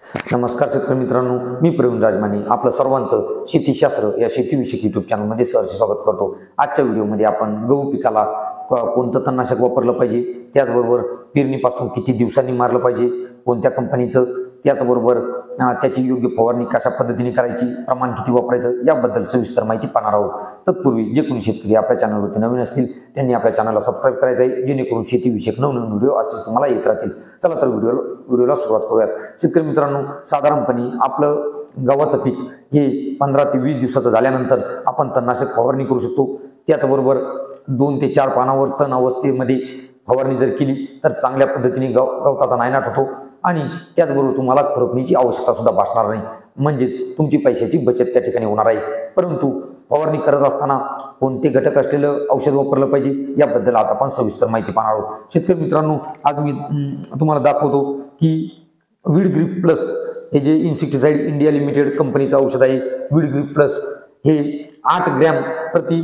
नमस्कार शेतकरी मित्रांनो, मी प्रवीण राजमाने आपलं सर्वांचं शेतीशास्त्र या शेतीविषयक युट्यूब चॅनलमध्ये सहर्ष स्वागत करतो। आजच्या व्हिडिओमध्ये आपण गहू पिकाला कोणतं तणनाशक वापरलं पाहिजे, त्याचबरोबर पेरणीपासून किती दिवसांनी मारलं पाहिजे, कोणत्या कंपनीचं, त्याचबरोबर त्याची योग्य फवारणी कशा पद्धतीने करायची, प्रमाण किती वापरायचं याबद्दल सविस्तर माहिती पाहणार आहोत। तत्पूर्वी जे कोणी शेतकरी आपल्या चॅनलवरती नवीन असतील त्यांनी आपल्या चॅनलला सबस्क्राईब करायचं आहे, जेणेकरून शेतीविषयक नवनवीन व्हिडिओ असेच तुम्हाला येत राहतील। चला तर व्हिडिओला सुरुवात करूयात। शेतकरी मित्रांनो, साधारणपणे आपलं गव्हाचं पीक हे 15 ते 20 दिवसाचं झाल्यानंतर आपण तणनाशक फवारणी करू शकतो। त्याचबरोबर 2 ते 4 पानावर तण अवस्थेमध्ये फवारणी जर केली तर चांगल्या पद्धतीने गवताचा नायनाट होतो आणि त्याचबरोबर तुम्हाला खुरपणीची आवश्यकता सुद्धा भासणार नाही, म्हणजेच तुमची पैशाची बचत त्या ठिकाणी होणार आहे। परंतु फवारणी करत असताना कोणते घटक असलेलं औषध वापरलं पाहिजे याबद्दल आज आपण सविस्तर माहिती पाहणार आहोत। शेतकरी मित्रांनो, आज मी तुम्हाला दाखवतो की वीड ग्रीप प्लस हे जे इन्सेक्टिसाइड इंडिया लिमिटेड कंपनीचं औषध आहे। वीड ग्रीप प्लस हे 8 ग्रॅम प्रति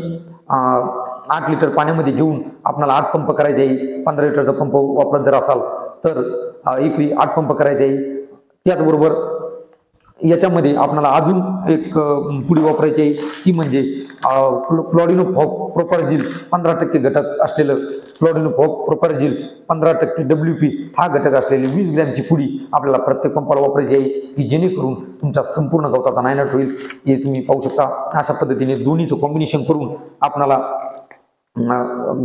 8 लिटर पाण्यामध्ये घेऊन आपल्याला 8 पंप करायचे आहे। 15 लिटरचा पंप वापरत जर असाल तर एकरी 8 पंप करायचे आहे। त्याचबरोबर याच्यामध्ये आपल्याला अजून एक पुडी वापरायची आहे, ती म्हणजे क्लॉडिनोप्रोपार्जिल 15% घटक असलेलं क्लॉडिनोप्रोपार्जिल 15% WP हा घटक असलेली 20 ग्रॅमची पुडी आपल्याला प्रत्येक पंपाला वापरायची आहे, की जेणेकरून तुमचा संपूर्ण गवताचा नायनाट होईल। हे तुम्ही पाहू शकता। अशा पद्धतीने दोन्हीचं कॉम्बिनेशन करून आपल्याला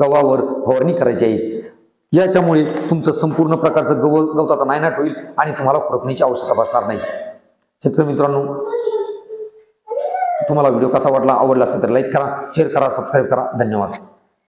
गव्हावर फवारणी करायची आहे। याच्यामुळे तुमचं संपूर्ण प्रकारचं गवताचा नायनाट होईल आणि तुम्हाला खुरपणीची आवश्यकता भासणार नाही। शेतकरी मित्रांनो, तुम्हाला व्हिडिओ कसा वाटला, आवडला असेल तर लाईक करा, शेअर करा, सबस्क्राईब करा। धन्यवाद।